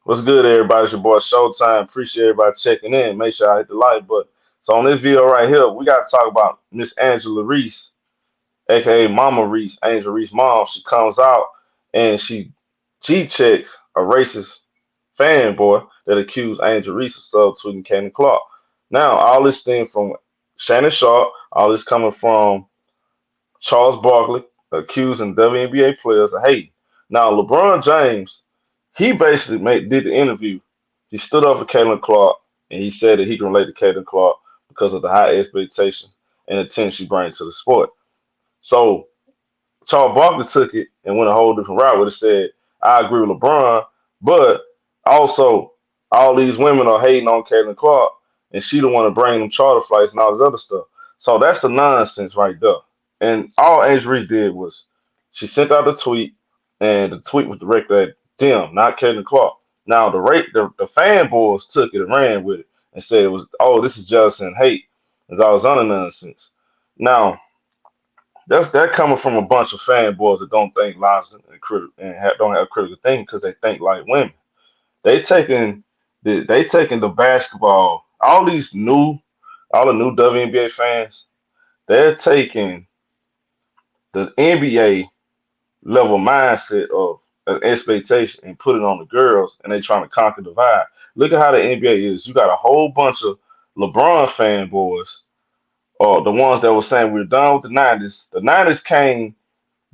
What's good, everybody? It's your boy Showtime. Appreciate everybody checking in. Make sure I hit the like button. So on this video right here, we got to talk about Miss Angela Reese, aka Mama Reese, Angel Reese mom. She comes out and she checks a racist fanboy that accused Angel Reese of subtweeting Candy Clark. Now all this thing from Shannon Sharp, all this coming from Charles Barkley accusing WNBA players of hate. Now LeBron James, he basically did the interview. He stood up for Caitlin Clark and he said that he can relate to Caitlin Clark because of the high expectation and attention she brings to the sport. So Charles Barkley took it and went a whole different route where it said, I agree with LeBron, but also all these women are hating on Caitlin Clark and she the one to bring them charter flights and all this other stuff. So that's the nonsense right there. And all Angel Reese did was she sent out the tweet and the tweet was directed at them, not Caitlin Clark. Now the fanboys took it and ran with it and said it was, oh, this is jealousy and hate. It's all this other nonsense. Now that's that coming from a bunch of fanboys that don't think logically and don't have critical thinking because they think like women. They taking they taking the basketball. All the new WNBA fans, they're taking the NBA level mindset of an expectation and put it on the girls, and they trying to conquer the vibe. Look at how the NBA is. You got a whole bunch of LeBron fanboys, or the ones that were saying we're done with the '90s. The '90s came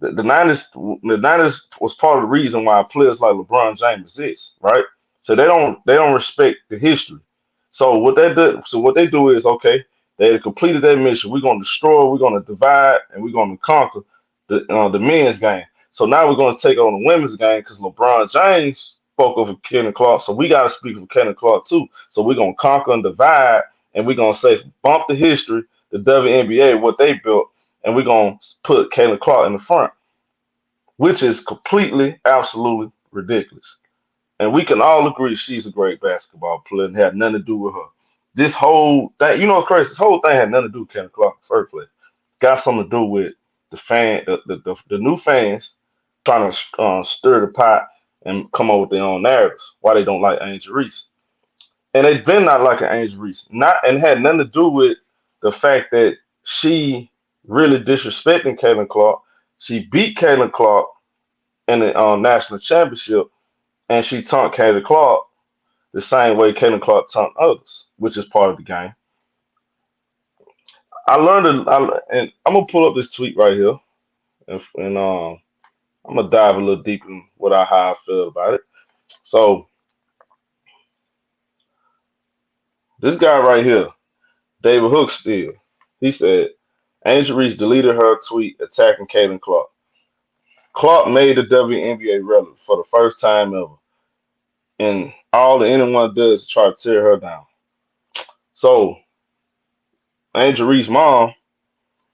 the 90s was part of the reason why players like LeBron James exist, right? So they don't respect the history. So what they do is okay, they have completed their mission. We're gonna destroy, we're gonna divide, and we're gonna conquer the men's game. So now we're gonna take on the women's game because LeBron James spoke of Kenny Clark, so we gotta speak of Kenny Clark too. So we're gonna conquer and divide, and we're gonna say bump the history, the WNBA, what they built, and we're gonna put Caitlin Clark in the front, which is completely, absolutely ridiculous. And we can all agree she's a great basketball player and had nothing to do with her. This whole thing, you know, Chris, this whole thing had nothing to do with Kevin Clark in the first place. Got something to do with the new fans trying to stir the pot and come up with their own narratives why they don't like Angel Reese. And they've been not liking Angel Reese, not and had nothing to do with the fact that she really disrespecting Caitlin Clark. She beat Caitlin Clark in the national championship, and she taunted Caitlin Clark the same way Caitlin Clark taunted others, which is part of the game. And I'm gonna pull up this tweet right here, and I'm gonna dive a little deeper in how I feel about it. So this guy right here, David Hookstead, he said Angel Reese deleted her tweet attacking Caitlin Clark. Clark made the WNBA relevant for the first time ever, and all that anyone does is try to tear her down. So Angel Reese's mom,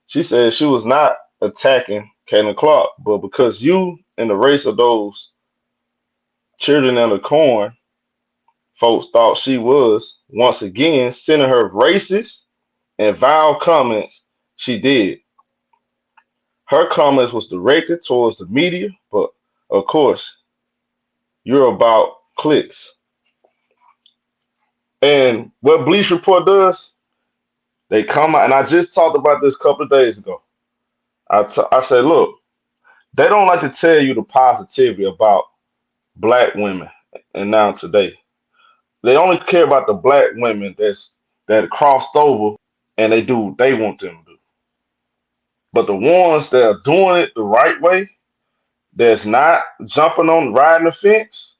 she said she was not attacking Caitlin Clark, but because you in the race of those children in the corn, folks thought she was once again sending her racist and vile comments. She did. Her comments was directed towards the media, but of course, you're about clicks. And what Bleach Report does, they come out, and I just talked about this a couple of days ago. I said, look, they don't like to tell you the positivity about black women and now today. They only care about the black women that crossed over and they do what they want them to do. But the ones that are doing it the right way, that's not jumping on riding the fence,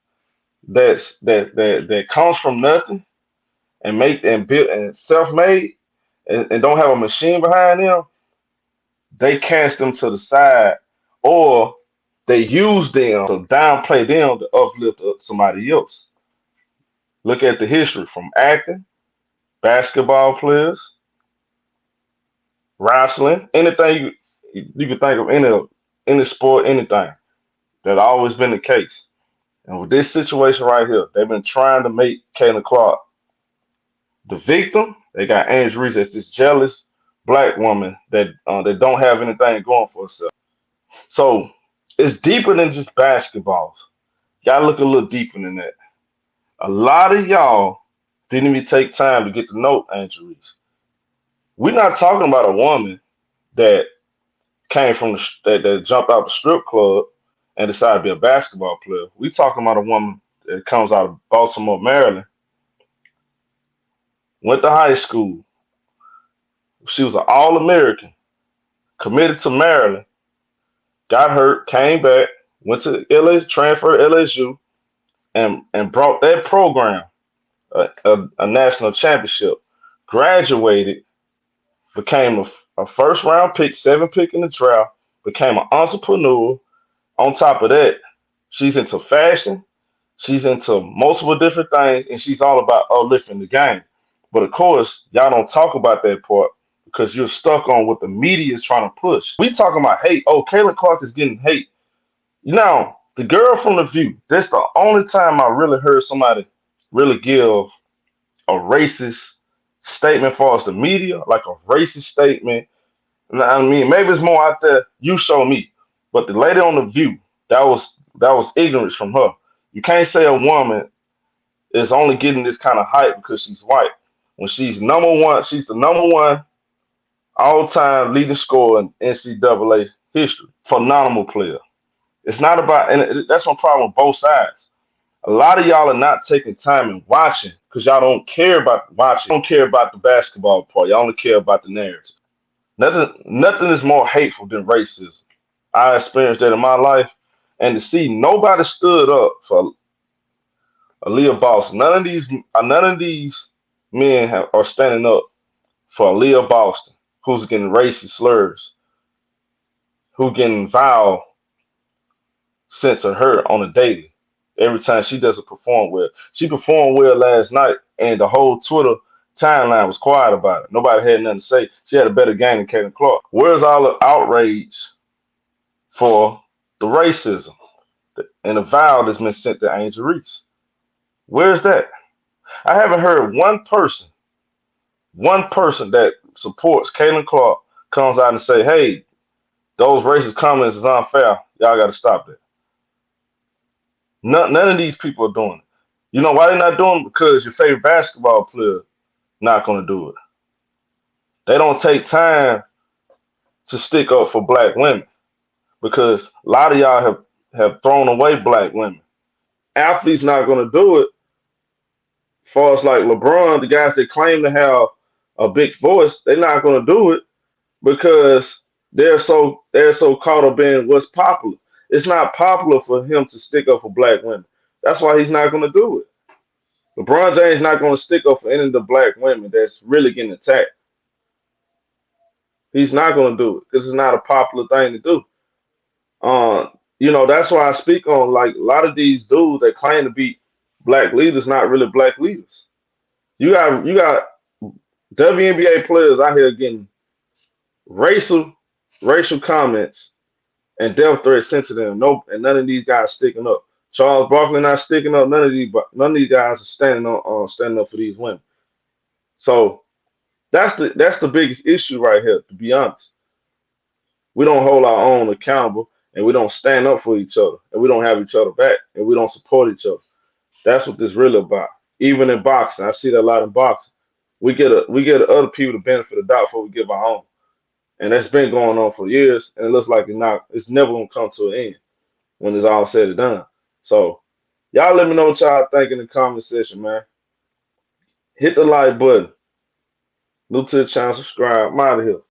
that comes from nothing and make and build and self-made and don't have a machine behind them, they cast them to the side or they use them to downplay them to uplift up somebody else. Look at the history from acting, basketball players, wrestling, anything you can think of, any sport, anything. That always been the case. And with this situation right here, they've been trying to make Kayla Clark the victim. They got Angel Reese as this jealous black woman that don't have anything going for herself. So it's deeper than just basketball. Gotta look a little deeper than that. A lot of y'all didn't even take time to get to know Angel Reese. We're not talking about a woman that came from that jumped out the strip club and decided to be a basketball player. We talking about a woman that comes out of Baltimore, Maryland, went to high school. She was an All-American, committed to Maryland, got hurt, came back, went to LA, transferred to LSU, and brought that program a national championship. Graduated, became a first round pick, seven pick in the draft, became an entrepreneur. On top of that, she's into fashion, she's into multiple different things, and she's all about uplifting the game. But of course, y'all don't talk about that part because you're stuck on what the media is trying to push. We talking about hate. Oh, Caitlin Clark is getting hate. Now, the girl from The View, that's the only time I really heard somebody really give a racist statement for us, the media, like a racist statement. I mean, maybe it's more out there. You show me. But the lady on The View, that was ignorance from her. You can't say a woman is only getting this kind of hype because she's white. When she's number one, she's the number one all-time leading scorer in NCAA history. Phenomenal player. It's not about, and that's my problem with both sides. A lot of y'all are not taking time and watching because y'all don't care about watching. You don't care about the basketball part. Y'all only care about the narrative. Nothing is more hateful than racism. I experienced that in my life, and to see nobody stood up for Aaliyah Boston. None of these men are standing up for Aaliyah Boston, who's getting racist slurs, who getting vile sent to her on a daily. Every time she doesn't perform well. She performed well last night, and the whole Twitter timeline was quiet about it. Nobody had nothing to say. She had a better game than Caitlin Clark. Where's all the outrage for the racism and the vow that's been sent to Angel Reese? Where's that? I haven't heard one person that supports Caitlin Clark comes out and say, hey, those racist comments is unfair. Y'all got to stop that. None of these people are doing it. You know why they're not doing it? Because your favorite basketball player not going to do it. They don't take time to stick up for black women because a lot of y'all have thrown away black women. Athletes not going to do it. As far as like LeBron, the guys that claim to have a big voice, they're not going to do it because they're so caught up in what's popular. It's not popular for him to stick up for black women. That's why he's not going to do it. LeBron James not going to stick up for any of the black women that's really getting attacked. He's not going to do it because it's not a popular thing to do. That's why I speak on like a lot of these dudes that claim to be black leaders, not really black leaders. You got WNBA players out here getting racial racial comments and death threats sent to them. No, and none of these guys sticking up. Charles Barkley not sticking up. None of these guys are standing up for these women. So that's the biggest issue right here. To be honest, we don't hold our own accountable, and we don't stand up for each other, and we don't have each other back, and we don't support each other. That's what this really about. Even in boxing, I see that a lot in boxing. We get other people the benefit of the doubt before we give our own, and that's been going on for years, and it looks like it's never gonna come to an end when it's all said and done. So y'all let me know what y'all think in the comment section, man. Hit the like button. New to the channel, subscribe. I'm out of here.